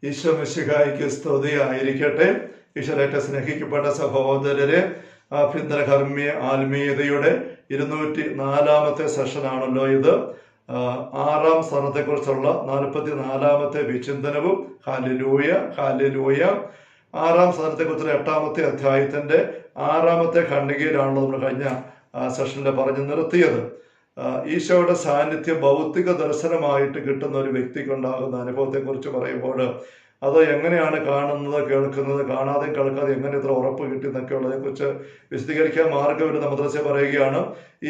ഈശോ മിശിഹായ്ക്ക് സ്തുതിയായിരിക്കട്ടെ. ഈശ്വരേറ്റ സ്നേഹിക്കപ്പെട്ട സഹോദരരെ, ആഭ്യന്തരകർമ്മീയ ആത്മീയതയുടെ 204-ാമത്തെ സെഷനാണല്ലോ ഇത്. 6-ാം സ്ഥാനത്തെക്കുറിച്ചുള്ള 44-ാമത്തെ വിചിന്തനവും. Hallelujah hallelujah. 6-ാം സ്ഥാനത്തെക്കുറിച്ചുള്ള 8-ാമത്തെ അധ്യായത്തിന്റെ 6-ാമത്തെ ഖണ്ഡികയിലാണല്ലോ നമ്മൾ കഴിഞ്ഞ സെഷനിൽ പറഞ്ഞു നിർത്തിയത്. ഈശോയുടെ സാന്നിധ്യം ഭൗതിക ദർശനമായിട്ട് കിട്ടുന്ന ഒരു വ്യക്തിക്കുണ്ടാകുന്ന അനുഭവത്തെക്കുറിച്ച് പറയുമ്പോൾ അത് എങ്ങനെയാണ് കാണുന്നത്, കേൾക്കുന്നത്, കാണാതെ കേൾക്കാതെ എങ്ങനെ ഇത്ര ഉറപ്പ് കിട്ടി എന്നൊക്കെ ഉള്ളതിനെക്കുറിച്ച് വിശദീകരിക്കാൻ മാർഗമില്ലെന്ന് മദ്രസ പറയുകയാണ്.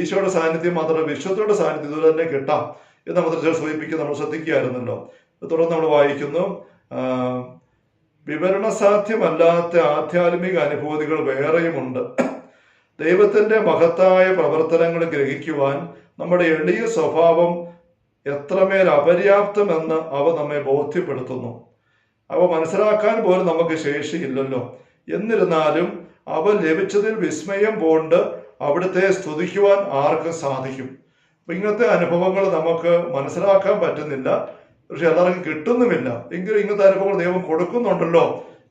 ഈശോയുടെ സാന്നിധ്യം മാത്രമല്ല, വിശ്വത്തോടെ സാന്നിധ്യം ഇതുപോലെ തന്നെ കിട്ടാം എന്ന് മദ്രസ സൂചിപ്പിക്കുക നമ്മൾ ശ്രദ്ധിക്കുകയായിരുന്നല്ലോ. തുടർന്ന് നമ്മൾ വായിക്കുന്നു, വിവരണസാധ്യമല്ലാത്ത ആധ്യാത്മിക അനുഭൂതികൾ വേറെയുമുണ്ട്. ദൈവത്തിന്റെ മഹത്തായ പ്രവർത്തനങ്ങൾ ഗ്രഹിക്കുവാൻ നമ്മുടെ എളിയ സ്വഭാവം എത്രമേൽ അപര്യാപ്തമെന്ന് അവ നമ്മെ ബോധ്യപ്പെടുത്തുന്നു. അവ മനസ്സിലാക്കാൻ പോലും നമുക്ക് ശേഷിയില്ലല്ലോ. എന്നിരുന്നാലും അവ ലഭിച്ചതിൽ വിസ്മയം കൊണ്ട് അവിടുത്തെ സ്തുതിക്കുവാൻ ആർക്കും സാധിക്കും. അപ്പൊ ഇങ്ങനത്തെ അനുഭവങ്ങൾ നമുക്ക് മനസ്സിലാക്കാൻ പറ്റുന്നില്ല, പക്ഷെ എല്ലാവർക്കും കിട്ടുന്നുമില്ല. എങ്കിലും ഇങ്ങനത്തെ അനുഭവങ്ങൾ ദൈവം കൊടുക്കുന്നുണ്ടല്ലോ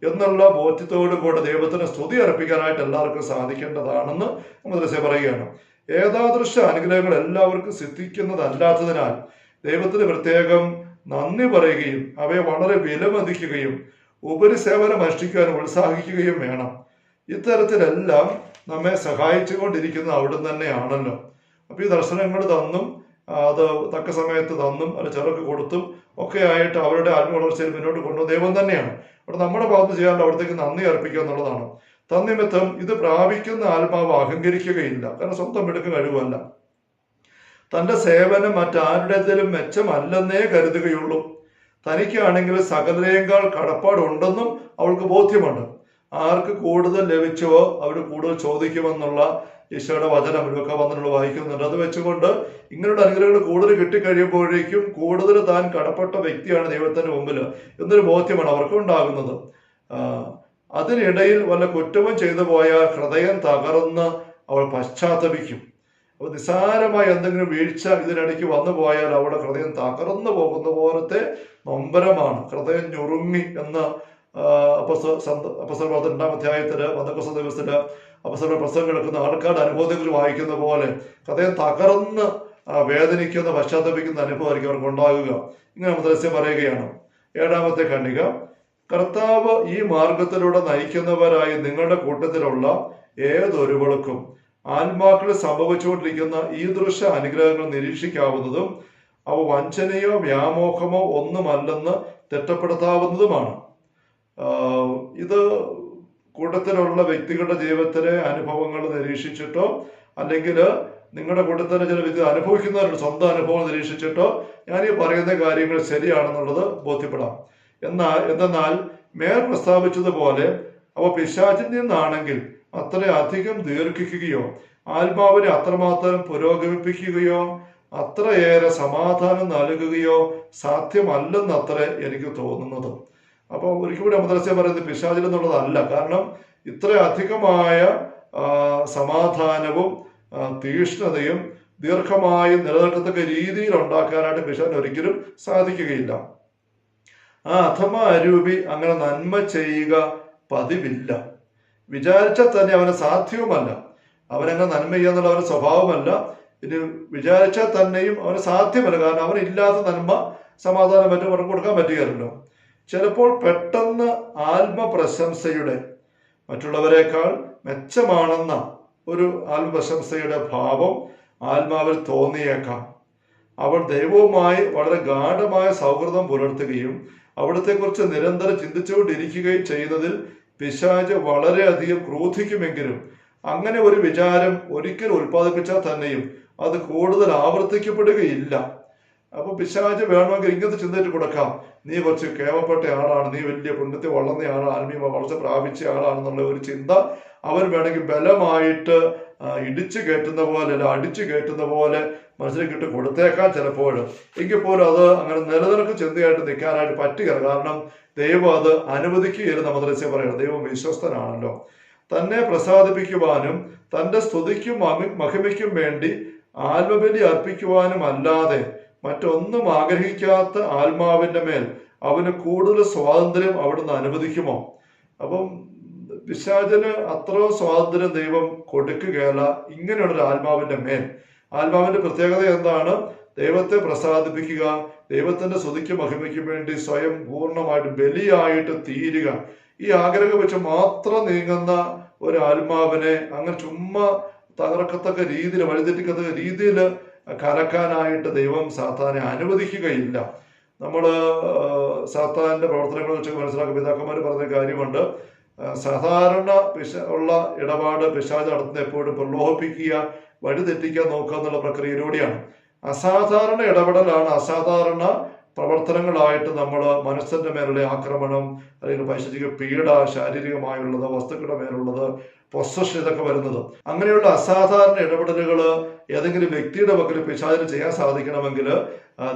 എന്നുള്ള ബോധ്യത്തോടു കൂടെ ദൈവത്തിന് സ്തുതി അർപ്പിക്കാനായിട്ട് എല്ലാവർക്കും സാധിക്കേണ്ടതാണെന്ന് മദ്രസ പറയുകയാണ്. ഏതാദൃശ അനുഗ്രഹങ്ങൾ എല്ലാവർക്കും സിദ്ധിക്കുന്നതല്ലാത്തതിനാൽ ദൈവത്തിന് പ്രത്യേകം നന്ദി പറയുകയും അവയെ വളരെ വിലമതിക്കുകയും ഉപരിസേവനം അനുഷ്ഠിക്കാൻ ഉത്സാഹിക്കുകയും വേണം. ഇത്തരത്തിലെല്ലാം നമ്മെ സഹായിച്ചുകൊണ്ടിരിക്കുന്നത് അവിടുന്ന് തന്നെയാണല്ലോ. അപ്പൊ ഈ ദർശനങ്ങൾ തന്നും അത് തക്ക സമയത്ത് തന്നും അത് ചെറുക്ക് കൊടുത്തും ഒക്കെ ആയിട്ട് അവരുടെ ആത്മവളർച്ചയിൽ മുന്നോട്ട് കൊണ്ടുപോകുന്ന ദൈവം തന്നെയാണ്. അവിടെ നമ്മുടെ ഭാഗത്ത് ചെയ്യാനുള്ള അവിടത്തേക്ക് നന്ദി അർപ്പിക്കുക എന്നുള്ളതാണ്. തന്നിമിത്തം ഇത് പ്രാപിക്കുന്ന ആത്മാവ് അഹങ്കരിക്കുകയില്ല, കാരണം സ്വന്തം എടുക്ക കഴിവല്ല. തന്റെ സേവനം മറ്റാരുടേതിലും മെച്ചമല്ലെന്നേ കരുതുകയുള്ളൂ. തനിക്കാണെങ്കിൽ സകലരേക്കാൾ കടപ്പാടുണ്ടെന്നും അവൾക്ക് ബോധ്യമുണ്ട്. ആർക്ക് കൂടുതൽ ലഭിച്ചുവോ അവർ കൂടുതൽ ചോദിക്കുമെന്നുള്ള ഈശോയുടെ വചനം ഇവയൊക്കെ വന്നിട്ടുള്ള വായിക്കുന്നുണ്ട്. അത് വെച്ചുകൊണ്ട് ഇങ്ങനെയുള്ള അനുഗ്രഹങ്ങൾ കൂടുതൽ കിട്ടിക്കഴിയുമ്പോഴേക്കും കൂടുതൽ താൻ കടപ്പെട്ട വ്യക്തിയാണ് ദൈവത്തിന്റെ മുമ്പിൽ എന്നൊരു ബോധ്യമാണ് അവർക്ക് ഉണ്ടാകുന്നത്. അതിനിടയിൽ വല്ല കുറ്റവും ചെയ്തു പോയാൽ ഹൃദയം തകർന്ന് അവൾ പശ്ചാത്തപിക്കും. അപ്പൊ നിസ്സാരമായ എന്തെങ്കിലും വീഴ്ച ഇതിനിടയ്ക്ക് വന്നു പോയാൽ അവളുടെ ഹൃദയം തകർന്നു പോകുന്ന പോലത്തെ നൊമ്പരമാണ്, ഹൃദയം ഞുറുങ്ങി എന്ന് അപ്പോസ്തലർ 2-ാം അധ്യായത്തില് പന്തക്കോസ്ത് ദിവസത്തില് അപ്പോസ്തലർ പ്രസംഗം കേൾക്കുന്ന ആൾക്കാരുടെ അനുഭവത്തിൽ വായിക്കുന്ന പോലെ ഹൃദയം തകർന്ന് വേദനിക്കുന്ന പശ്ചാത്തപിക്കുന്ന അനുഭവമായിരിക്കും അവർക്ക് ഉണ്ടാകുക. ഇങ്ങനെ മദ്രസ പറയുകയാണ്. 7-ാമത്തെ ഖണ്ഡിക, കർത്താവ് ഈ മാർഗത്തിലൂടെ നയിക്കുന്നവരായി നിങ്ങളുടെ കൂട്ടത്തിലുള്ള ഏതൊരുവൾക്കും ആത്മാക്കളിൽ സംഭവിച്ചുകൊണ്ടിരിക്കുന്ന ഈ ദൃശ്യ അനുഗ്രഹങ്ങൾ നിരീക്ഷിക്കാവുന്നതും അവ വഞ്ചനയോ വ്യാമോഹമോ ഒന്നുമല്ലെന്ന് തെറ്റപ്പെടുത്താവുന്നതുമാണ്. ഇത് കൂട്ടത്തിലുള്ള വ്യക്തികളുടെ ജീവിതത്തിലെ അനുഭവങ്ങൾ നിരീക്ഷിച്ചിട്ടോ അല്ലെങ്കിൽ നിങ്ങളുടെ കൂട്ടത്തിലെ ചില വ്യക്തി അനുഭവിക്കുന്നവരുടെ സ്വന്തം അനുഭവം നിരീക്ഷിച്ചിട്ടോ ഞാൻ ഈ പറയുന്ന കാര്യങ്ങൾ ശരിയാണെന്നുള്ളത് ബോധ്യപ്പെടാം. എന്നാൽ മേൽ പ്രസ്താവിച്ചതുപോലെ അവ പിശാചിൽ നിന്നാണെങ്കിൽ അത്ര അധികം ദീർഘിക്കുകയോ ആത്മാവിനെ അത്രമാത്രം പുരോഗമിപ്പിക്കുകയോ അത്രയേറെ സമാധാനം നൽകുകയോ സാധ്യമല്ലെന്നത്രേ എനിക്ക് തോന്നുന്നത്. അപ്പൊ ഒരിക്കൽ കൂടി മദ്രസ പറയുന്നത് പിശാചിൽ എന്നുള്ളതല്ല. കാരണം ഇത്ര അധികമായ സമാധാനവും തീഷ്ണതയും ദീർഘമായി നിലനിൽക്കത്തക്ക രീതിയിൽ ഉണ്ടാക്കാനായിട്ട് പിശാചിന് ഒരിക്കലും സാധിക്കുകയില്ല. ആ അധമ അരൂപി അങ്ങനെ നന്മ ചെയ്യുക പതിവില്ല. വിചാരിച്ചാൽ തന്നെ അവന് സാധ്യവുമല്ല. അവനങ്ങനെ നന്മ ചെയ്യാന്നുള്ള അവന്റെ സ്വഭാവമല്ല. ഇനി വിചാരിച്ചാൽ തന്നെയും അവന് സാധ്യമല്ല. കാരണം അവനില്ലാത്ത നന്മ സമാധാനം മറ്റും അവർക്ക് കൊടുക്കാൻ പറ്റുകയല്ലോ. ചിലപ്പോൾ പെട്ടെന്ന് ആത്മപ്രശംസയുടെ മറ്റുള്ളവരെക്കാൾ മെച്ചമാണെന്ന ഒരു ആത്മപ്രശംസയുടെ ഭാവം ആത്മാവിൽ തോന്നിയേക്കാം. അവൾ ദൈവവുമായി വളരെ ഗാഢമായ സൗഹൃദം പുലർത്തുകയും അവിടത്തെക്കുറിച്ച് നിരന്തരം ചിന്തിച്ചുകൊണ്ടിരിക്കുകയും ചെയ്യുന്നതിൽ പിശാച് വളരെയധികം ക്രോധിക്കുമെങ്കിലും അങ്ങനെ ഒരു വിചാരം ഒരിക്കൽ ഉൽപ്പാദിപ്പിച്ചാൽ തന്നെയും അത് കൂടുതൽ ആവർത്തിക്കപ്പെടുകയില്ല. അപ്പൊ പിശാച് വേണമെങ്കിൽ ഇങ്ങനത്തെ ചിന്തയിട്ട് കൊടുക്കാം, നീ കുറച്ച് കേവപ്പെട്ട ആളാണ്, നീ വലിയ പുണ്യത്തെ വളർന്ന ആളാണ്, ആത്മീയ വളർച്ച പ്രാപിച്ച ആളാണെന്നുള്ള ഒരു ചിന്ത അവൻ വേണമെങ്കിൽ ബലമായിട്ട് ഇടിച്ചു കയറ്റുന്ന പോലെ അല്ല അടിച്ചു കയറ്റുന്ന പോലെ മനസ്സിലേക്കിട്ട് കൊടുത്തേക്കാൻ ചിലപ്പോൾ. എങ്കിൽ പോലും അത് അങ്ങനെ നിലനിൽക്കുന്ന ചിന്തയായിട്ട് നിൽക്കാനായിട്ട് പറ്റുകയില്ല. കാരണം ദൈവം അത് അനുവദിക്കുകയില്ല. മദ്രസ പറയുന്നത് ദൈവം വിശ്വസ്തനാണല്ലോ. തന്നെ പ്രസാദിപ്പിക്കുവാനും തന്റെ സ്തുതിക്കും മഹിമയ്ക്കും വേണ്ടി ആത്മബലി അർപ്പിക്കുവാനും അല്ലാതെ മറ്റൊന്നും ആഗ്രഹിക്കാത്ത ആത്മാവിന്റെ മേൽ അവന് കൂടുതൽ സ്വാതന്ത്ര്യം അവിടുന്ന് അനുവദിക്കുമോ? അപ്പം പിശാചിന് അത്ര സ്വാതന്ത്ര്യം ദൈവം കൊടുക്കുകയല്ല ഇങ്ങനെയുള്ളൊരു ആത്മാവിന്റെ മേൽ. ആത്മാവിന്റെ പ്രത്യേകത എന്താണ്? ദൈവത്തെ പ്രസാദിപ്പിക്കുക, ദൈവത്തിന്റെ സ്തുതിക്കും മഹിമയ്ക്കും വേണ്ടി സ്വയം പൂർണ്ണമായിട്ട് ബലിയായിട്ട് തീരുക. ഈ ആഗ്രഹം വെച്ച് മാത്രം നീങ്ങുന്ന ഒരു ആത്മാവിനെ അങ്ങനെ ചുമ്മാ തകർക്കത്തക്ക രീതിയിൽ, വഴിതെറ്റിക്കത്തക്ക രീതിയിൽ കലക്കാനായിട്ട് ദൈവം സാത്താനെ അനുവദിക്കുകയില്ല. നമ്മൾ സാത്താന്റെ പ്രവർത്തനങ്ങൾ വെച്ച് മനസ്സിലാക്കുക. പിതാക്കന്മാർ പറഞ്ഞ കാര്യമുണ്ട്, സാധാരണ ഉള്ള ഇടപാട് പിശാച് നടത്തുന്ന എപ്പോഴും പ്രലോഭിപ്പിക്കുക, വഴിതെറ്റിക്കാൻ നോക്കുക എന്നുള്ള പ്രക്രിയയിലൂടെയാണ്. അസാധാരണ ഇടപെടലാണ്, അസാധാരണ പ്രവർത്തനങ്ങളായിട്ട് നമ്മൾ മനസ്സിന്റെ മേലുള്ള ആക്രമണം, അല്ലെങ്കിൽ പൈശാചിക പീഡ, ശാരീരികമായുള്ളത്, വസ്തുക്കളുടെ മേലുള്ളത്, പൊസഷൻ, ഇതൊക്കെ വരുന്നത്. അങ്ങനെയുള്ള അസാധാരണ ഇടപെടലുകൾ ഏതെങ്കിലും വ്യക്തിയുടെ പക്കൽ പിശാചിന് ചെയ്യാൻ സാധിക്കണമെങ്കിൽ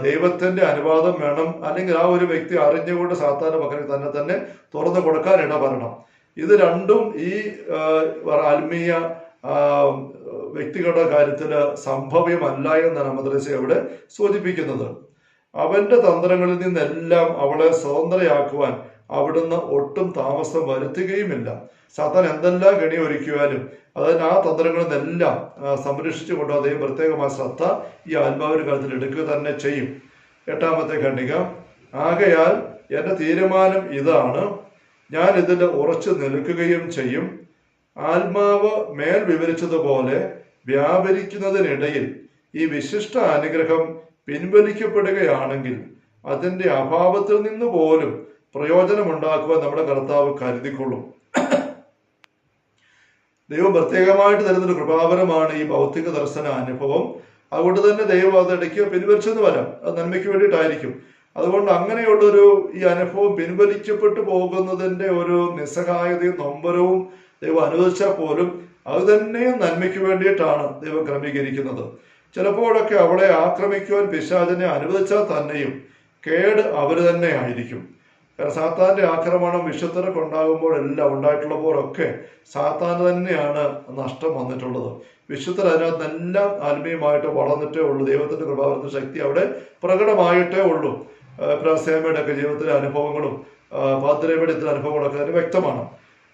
ദൈവത്തിന്റെ അനുവാദം വേണം, അല്ലെങ്കിൽ ആ ഒരു വ്യക്തി അറിഞ്ഞുകൊണ്ട് സാത്താന്റെ പക്കൽ തന്നെ തുറന്നു കൊടുക്കാൻ ഇടപെടണം. ഇത് രണ്ടും ഈ ആത്മീയ വ്യക്തികളുടെ കാര്യത്തിൽ സംഭവ്യമല്ല എന്നാണ് മദ്രസ അവിടെ സൂചിപ്പിക്കുന്നത്. അവന്റെ തന്ത്രങ്ങളിൽ നിന്നെല്ലാം അവളെ സ്വതന്ത്രയാക്കുവാൻ അവിടുന്ന് ഒട്ടും താമസം വരുത്തുകയുമില്ല. സാത്താൻ എന്തെല്ലാം കെണി ഒരുക്കിയാലും അതിന് ആ തന്ത്രങ്ങളിൽ നിന്നെല്ലാം സംരക്ഷിച്ചുകൊണ്ട് അദ്ദേഹം പ്രത്യേകമായ ശ്രദ്ധ ഈ ആത്മാവിന്റെ കാര്യത്തിൽ എടുക്കുക തന്നെ ചെയ്യും. 8-ാമത്തെ ഖണ്ഡിക, ആകയാൽ എൻ്റെ തീരുമാനം ഇതാണ്, ഞാൻ ഇതിൽ ഉറച്ചു നിൽക്കുകയും ചെയ്യും. ആത്മാവ് മേൽ വിവരിച്ചതുപോലെ വ്യാപരിക്കുന്നതിനിടയിൽ ഈ വിശിഷ്ട അനുഗ്രഹം പിൻവലിക്കപ്പെടുകയാണെങ്കിൽ അതിൻ്റെ അഭാവത്തിൽ നിന്ന് പോലും പ്രയോജനമുണ്ടാക്കുവാൻ നമ്മുടെ കർത്താവ് കരുതിക്കൊള്ളും. ദൈവം പ്രത്യേകമായിട്ട് തരുന്നൊരു കൃപാവരമാണ് ഈ ഭൗതിക ദർശന അനുഭവം. അതുകൊണ്ട് തന്നെ ദൈവം അതിടയ്ക്ക് പിൻവലിച്ചെന്ന് വരാം, അത് നന്മയ്ക്ക് വേണ്ടിയിട്ടായിരിക്കും. അതുകൊണ്ട് അങ്ങനെയുള്ളൊരു ഈ അനുഭവം പിൻവലിക്കപ്പെട്ടു പോകുന്നതിൻ്റെ ഒരു നിസ്സഹായതയും നൊമ്പരവും ദൈവം അനുവദിച്ചാൽ പോലും അത് തന്നെയും നന്മയ്ക്ക് വേണ്ടിയിട്ടാണ് ദൈവം ക്രമീകരിക്കുന്നത്. ചിലപ്പോഴൊക്കെ അവളെ ആക്രമിക്കുവാൻ പിശാചിനെ അനുവദിച്ചാൽ തന്നെയും കേട് അവർ തന്നെ ആയിരിക്കും. കാരണം സാത്താന്റെ ആക്രമണം വിശുദ്ധരൊക്കെ ഉണ്ടാകുമ്പോഴെല്ലാം ഉണ്ടായിട്ടുള്ളപ്പോഴൊക്കെ സാത്താന് തന്നെയാണ് നഷ്ടം വന്നിട്ടുള്ളത്. വിശുദ്ധർ അതിനകത്തെല്ലാം ആത്മീയമായിട്ട് വളർന്നിട്ടേ ഉള്ളൂ. ദൈവത്തിന്റെ കൃപാവരത്തിന്റെ ശക്തി അവിടെ പ്രകടമായിട്ടേ ഉള്ളൂ. പ്രസേമയുടെ ഒക്കെ ജീവിതത്തിലെ അനുഭവങ്ങളും പാദ്രേമയുടെ ഇത്തരം അനുഭവങ്ങളൊക്കെ അതിന് വ്യക്തമാണ്.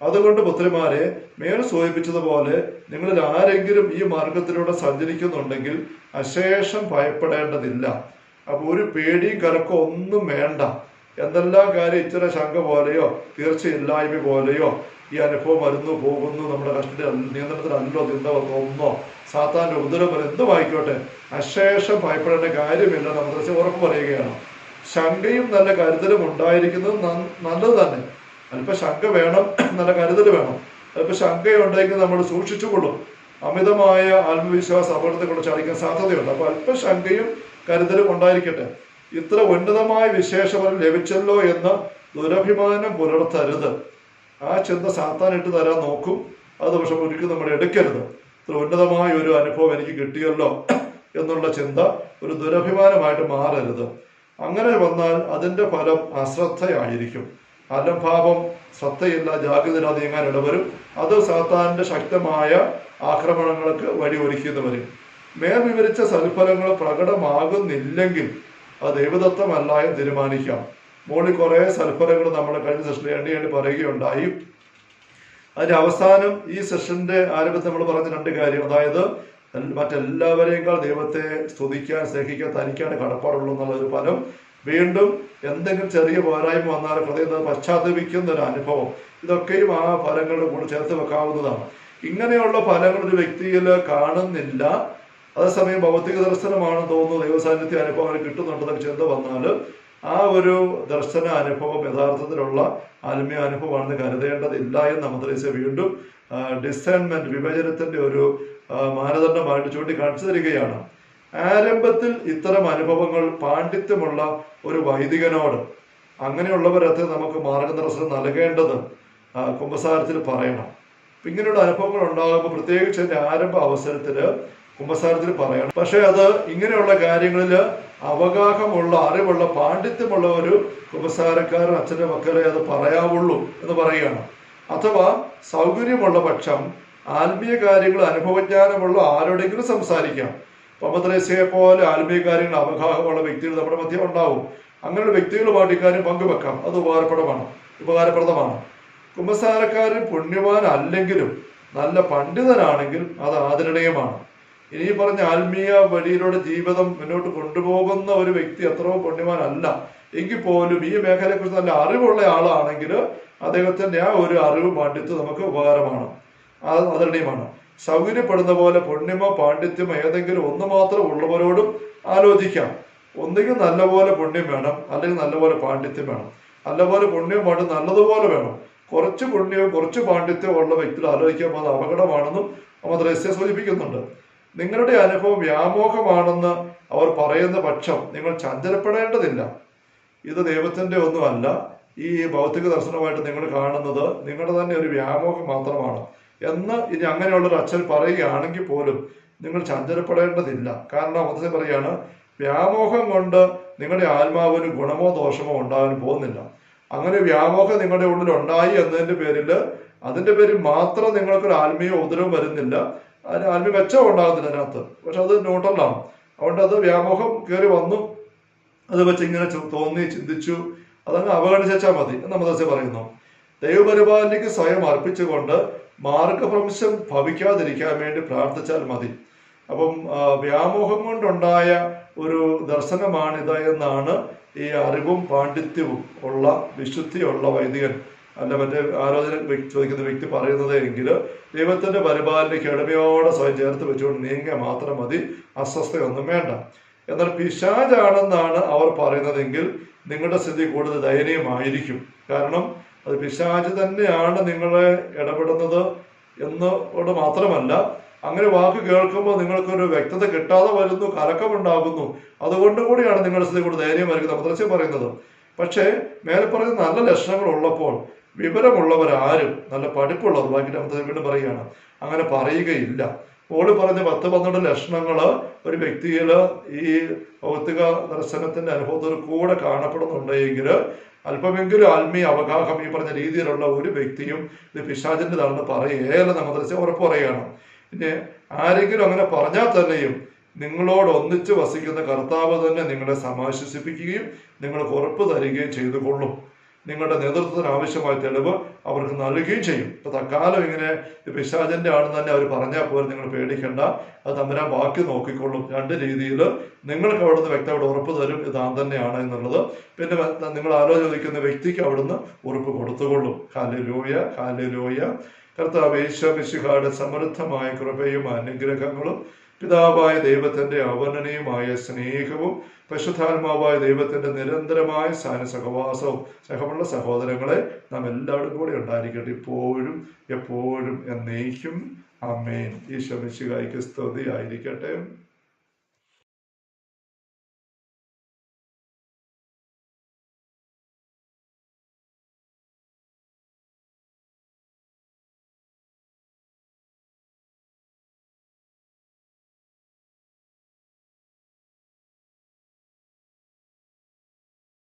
അതുകൊണ്ട് പുത്രിമാരെ, മേൽ സൂചിപ്പിച്ചതുപോലെ നിങ്ങളിൽ ആരെങ്കിലും ഈ മാർഗത്തിലൂടെ സഞ്ചരിക്കുന്നുണ്ടെങ്കിൽ അശേഷം ഭയപ്പെടേണ്ടതില്ല. അപ്പൊ ഒരു പേടിയും കലക്കോ ഒന്നും വേണ്ട. എന്തെല്ലാം കാര്യം ഇച്ചിരി ശങ്ക പോലെയോ തീർച്ചയില്ലായ്മ പോലെയോ ഈ അനുഭവം വരുന്നു പോകുന്നു, നമ്മുടെ കഷ്ട നിയന്ത്രണത്തിലല്ലോ തോന്നുന്നോ, സാത്താന്റെ ഉദരം എന്ത് വായിക്കോട്ടെ, അശേഷം ഭയപ്പെടേണ്ട കാര്യമില്ല. നമ്മൾ ഉറപ്പ് പറയുകയാണ്. ശങ്കയും നല്ല കരുതലും ഉണ്ടായിരിക്കുന്നത് നല്ലത് തന്നെ. അല്പം ശങ്ക വേണം, നല്ല കരുതൽ വേണം. അല്പം ശങ്കയുണ്ടെങ്കിൽ നമ്മൾ സൂക്ഷിച്ചുകൊള്ളും. അമിതമായ ആത്മവിശ്വാസം അപകടത്തെ കൊണ്ട് ചാടിക്കാൻ സാധ്യതയുണ്ട്. അപ്പൊ അല്പം ശങ്കയും കരുതലും ഉണ്ടായിരിക്കട്ടെ. ഇത്ര ഉന്നതമായ വിശേഷഫലം ലഭിച്ചല്ലോ എന്ന് ദുരഭിമാനം പുലർത്തരുത്. ആ ചിന്ത സാത്താൻ ഇട്ട് തരാൻ നോക്കും, അത് പക്ഷെ ഒരിക്കലും നമ്മൾ എടുക്കരുത്. ഇത്ര ഉന്നതമായ ഒരു അനുഭവം എനിക്ക് കിട്ടിയല്ലോ എന്നുള്ള ചിന്ത ഒരു ദുരഭിമാനമായിട്ട് മാറരുത്. അങ്ങനെ വന്നാൽ അതിൻ്റെ ഫലം അശ്രദ്ധയായിരിക്കും. അലംഭാവം, ശ്രദ്ധയില്ല, ജാഗ്രത നീങ്ങാൻ ഇടവരും. അത് സാത്താന്റെ ശക്തമായ ആക്രമണങ്ങൾക്ക് വഴിയൊരുക്കിയെന്ന് വരും. മേൽ വിവരിച്ച സൽഫലങ്ങൾ പ്രകടമാകുന്നില്ലെങ്കിൽ അത് ദൈവദത്തമല്ല എന്ന് തീരുമാനിക്കാം. മോളിൽ കുറെ സൽഫലങ്ങൾ നമ്മൾ കഴിഞ്ഞ സെഷനിൽ എണ്ണി പറയുകയുണ്ടായി. അതിന്റെ അവസാനം ഈ സെഷന്റെ ആരംഭത്തിൽ നമ്മൾ പറഞ്ഞ 2 കാര്യം, അതായത് മറ്റെല്ലാവരെയും ദൈവത്തെ സ്തുതിക്കാൻ, സ്നേഹിക്കാൻ തനിക്കാണ് കടപ്പാടുള്ളൂ എന്നുള്ളൊരു ഫലം. വീണ്ടും എന്തെങ്കിലും ചെറിയ പോരായ്മ വന്നാൽ ഹൃദയം പശ്ചാത്തപിക്കുന്ന ഒരു അനുഭവം, ഇതൊക്കെയും ആ ഫലങ്ങളുടെ കൂടെ ചേർത്ത് വെക്കാവുന്നതാണ്. ഇങ്ങനെയുള്ള ഫലങ്ങൾ ഒരു വ്യക്തിയിൽ കാണുന്നില്ല. അതേസമയം ഭൗതിക ദർശനമാണെന്ന് തോന്നുന്നു, ദൈവസാന്നിധ്യ അനുഭവങ്ങൾ കിട്ടുന്നുണ്ടെന്നൊക്കെ ചിന്ത വന്നാൽ ആ ഒരു ദർശന അനുഭവം യഥാർത്ഥത്തിലുള്ള ആത്മീയ അനുഭവമാണെന്ന് കരുതേണ്ടതില്ല എന്ന് മദ്രസ വീണ്ടും ഡിസൈൻമെന്റ്, വിഭജനത്തിന്റെ ഒരു മാനദണ്ഡമായിട്ട് ചൂണ്ടിക്കാണിച്ചു തരികയാണ്. ആരംഭത്തിൽ ഇത്തരം അനുഭവങ്ങൾ പാണ്ഡിത്യമുള്ള ഒരു വൈദികനോട്, അങ്ങനെയുള്ളവരത്തെ നമുക്ക് മാർഗദർശനം നൽകേണ്ടത് കുമ്പസാരത്തിൽ പറയണം. ഇങ്ങനെയുള്ള അനുഭവങ്ങൾ ഉണ്ടാകുമ്പോൾ പ്രത്യേകിച്ച് അതിന്റെ ആരംഭ അവസരത്തില് കുമ്പസാരത്തിൽ പറയണം. പക്ഷെ അത് ഇങ്ങനെയുള്ള കാര്യങ്ങളിൽ അവഗാഹമുള്ള, അറിവുള്ള, പാണ്ഡിത്യമുള്ള ഒരു കുമ്പസാരക്കാരൻ അച്ഛൻ്റെ മക്കളെ അത് പറയാവുള്ളൂ എന്ന് പറയുകയാണ്. അഥവാ സൗകര്യമുള്ള പക്ഷം ആത്മീയ കാര്യങ്ങൾ അനുഭവജ്ഞാനമുള്ള ആരോടെങ്കിലും സംസാരിക്കാം. പമദ്രേസയെ പോലെ ആത്മീയ കാര്യങ്ങൾ അവഗാഹമുള്ള വ്യക്തികൾ നമ്മുടെ മധ്യം ഉണ്ടാവും. അങ്ങനെയുള്ള വ്യക്തികളുമായിട്ട് ഇക്കാര്യം പങ്കുവെക്കാം. അത് ഉപകാരപ്രദമാണ്. കുമ്പസാരക്കാരൻ പുണ്യവാൻ അല്ലെങ്കിലും നല്ല പണ്ഡിതനാണെങ്കിൽ അത് ആദരണീയമാണ്. ഇനി പറഞ്ഞ ആത്മീയ വഴിയിലൂടെ ജീവിതം മുന്നോട്ട് കൊണ്ടുപോകുന്ന ഒരു വ്യക്തി അത്രയോ പുണ്യവാനല്ല എങ്കിൽ പോലും ഈ മേഖലയെക്കുറിച്ച് നല്ല അറിവുള്ള ആളാണെങ്കിൽ അദ്ദേഹത്തിന്റെ ആ ഒരു അറിവ് പാണ്ഡിത്യം നമുക്ക് ഉപകാരമാണ്, ആദരണീയമാണ്. സൗകര്യപ്പെടുന്ന പോലെ പുണ്യമോ പാണ്ഡിത്യമോ ഏതെങ്കിലും ഒന്ന് മാത്രം ഉള്ളവരോടും ആലോചിക്കാം. ഒന്നുകിൽ നല്ലപോലെ പുണ്യം വേണം, അല്ലെങ്കിൽ നല്ലപോലെ പാണ്ഡിത്യം വേണം. നല്ലപോലെ പുണ്യം പാടും നല്ലതുപോലെ വേണം. കുറച്ച് പുണ്യവും കുറച്ച് പാണ്ഡിത്യവും ഉള്ള വ്യക്തികൾ ആലോചിക്കാൻ അത് അപകടമാണെന്നും മദ്രസ സൂചിപ്പിക്കുന്നുണ്ട്. നിങ്ങളുടെ അനുഭവം വ്യാമോഹമാണെന്ന് അവർ പറയുന്ന പക്ഷം നിങ്ങൾ ചഞ്ചലപ്പെടേണ്ടതില്ല. ഇത് ദൈവത്തിന്റെ ഒന്നുമല്ല. ഈ ഭൗതിക ദർശനമായിട്ട് നിങ്ങൾ കാണുന്നത് നിങ്ങളുടെ തന്നെ ഒരു വ്യാമോഹം മാത്രമാണ് എന്ന് ഇനി അങ്ങനെയുള്ളൊരു അച്ഛൻ പറയുകയാണെങ്കിൽ പോലും നിങ്ങൾ ചഞ്ചലപ്പെടേണ്ടതില്ല. കാരണം അത് പറയാണ്, വ്യാമോഹം കൊണ്ട് നിങ്ങളുടെ ആത്മാവിന് ഗുണമോ ദോഷമോ ഉണ്ടാകാൻ പോകുന്നില്ല. അങ്ങനെ വ്യാമോഹം നിങ്ങളുടെ ഉള്ളിൽ ഉണ്ടായി എന്നതിന്റെ പേരിൽ മാത്രം നിങ്ങൾക്കൊരു ആത്മീയ ഉപദ്രവം വരുന്നില്ല, അതിന് ആത്മീയ മെച്ചം ഉണ്ടാകുന്നില്ല അതിനകത്ത്. പക്ഷെ അത് ന്യൂട്രലാണ്. അതുകൊണ്ട് അത് വ്യാമോഹം കയറി വന്നു, അത് വെച്ച് ഇങ്ങനെ തോന്നി ചിന്തിച്ചു, അതങ്ങ് അവഗണിച്ചാൽ മതി എന്ന് മദ്രസ പറയുന്നു. ദൈവപരിപാലനയ്ക്ക് സ്വയം അർപ്പിച്ചുകൊണ്ട് മാർഗഭ്രംശം ഭവിക്കാതിരിക്കാൻ വേണ്ടി പ്രാർത്ഥിച്ചാൽ മതി. അപ്പം വ്യാമോഹം കൊണ്ടുണ്ടായ ഒരു ദർശനമാണിത് എന്നാണ് ഈ അറിവും പാണ്ഡിത്യവും ഉള്ള വിശുദ്ധിയുള്ള വൈദികൻ അല്ല മറ്റേ ആലോചന ചോദിക്കുന്ന വ്യക്തി പറയുന്നത് എങ്കിൽ ദൈവത്തിന്റെ പരിപാലനയ്ക്ക് എളിമയോടെ സ്വയം ചേർത്ത് വെച്ചുകൊണ്ട് നീങ്ങുക മാത്രം മതി, അസ്വസ്ഥയൊന്നും വേണ്ട. എന്നാൽ പിശാചാണെന്നാണ് അവർ പറയുന്നതെങ്കിൽ നിങ്ങളുടെ സ്ഥിതി കൂടുതൽ ദയനീയമായിരിക്കും. കാരണം അത് പിശാച് തന്നെയാണ് നിങ്ങളെ ഇടപെടുന്നത് എന്നോട് മാത്രമല്ല, അങ്ങനെ വാക്ക് കേൾക്കുമ്പോൾ നിങ്ങൾക്കൊരു വ്യക്തത കിട്ടാതെ വരുന്നു, കലക്കമുണ്ടാകുന്നു. അതുകൊണ്ട് കൂടിയാണ് നിങ്ങളുടെ സ്ഥിതി കൂടുതൽ ദയനീയമായിരിക്കും മദ്രസ പറയുന്നത്. പക്ഷേ മേലെ പറയുന്ന നല്ല ലക്ഷണങ്ങൾ ഉള്ളപ്പോൾ വിവരമുള്ളവരാരും, നല്ല പഠിപ്പുള്ളവർ, ബാക്കി വീണ്ടും പറയുകയാണ്, അങ്ങനെ പറയുകയില്ല. ഓള് പറഞ്ഞ 10-12 ലക്ഷണങ്ങൾ ഒരു വ്യക്തിയിൽ ഈ ഭൗതിക ദർശനത്തിന്റെ അനുഭവത്തിൽ കൂടെ കാണപ്പെടുന്നുണ്ടെങ്കിൽ അല്പമെങ്കിലും ആത്മീയ അവഗാഹം ഈ പറഞ്ഞ രീതിയിലുള്ള ഒരു വ്യക്തിയും ഇത് പിശാചിൻ്റെതാണെന്ന് പറയുകയല്ലെന്ന് മദ്രസ ഉറപ്പ് പറയുകയാണ്. പിന്നെ ആരെങ്കിലും അങ്ങനെ പറഞ്ഞാൽ തന്നെയും നിങ്ങളോട് ഒന്നിച്ച് വസിക്കുന്ന കർത്താവ് തന്നെ നിങ്ങളെ സമാശ്വസിപ്പിക്കുകയും നിങ്ങൾക്ക് ഉറപ്പ് തരികയും ചെയ്തു കൊള്ളും. നിങ്ങളുടെ നേതൃത്വത്തിന് ആവശ്യമായ തെളിവ് അവർക്ക് നൽകുകയും ചെയ്യും. ഇപ്പൊ തൽക്കാലം ഇങ്ങനെ പിശാചന്റെ ആണെന്ന് തന്നെ അവർ പറഞ്ഞാൽ പോലും നിങ്ങൾ പേടിക്കേണ്ട, അത് തമ്പുരാൻ ബാക്കി നോക്കിക്കൊള്ളും. രണ്ട് രീതിയിൽ നിങ്ങൾക്ക് അവിടുന്ന് വ്യക്തമായിട്ട് ഉറപ്പ് തരും ഇത് താൻ തന്നെയാണ് എന്നുള്ളത്. പിന്നെ നിങ്ങൾ ആലോചിക്കുന്ന വ്യക്തിക്ക് അവിടുന്ന് ഉറപ്പ് കൊടുത്തുകൊള്ളും. Hallelujah, hallelujah. കർത്താവ് യേശു മിശിഹായുടെ സമൃദ്ധമായ കൃപയും അനുഗ്രഹങ്ങളും പിതാവായ ദൈവത്തിന്റെ അവർണ്ണനീയമായ സ്നേഹവും പരിശുദ്ധാത്മാവായ ദൈവത്തിന്റെ നിരന്തരമായ സഹവാസവും സഹമുള്ള സഹോദരങ്ങളെ നാം എല്ലാവരും കൂടെ ഉണ്ടായിരിക്കട്ടെ, ഇപ്പോഴും എപ്പോഴും എന്നേക്കും. ആമേൻ. ഈശോ മിശിഹായ്ക്ക് സ്തുതി ആയിരിക്കട്ടെ.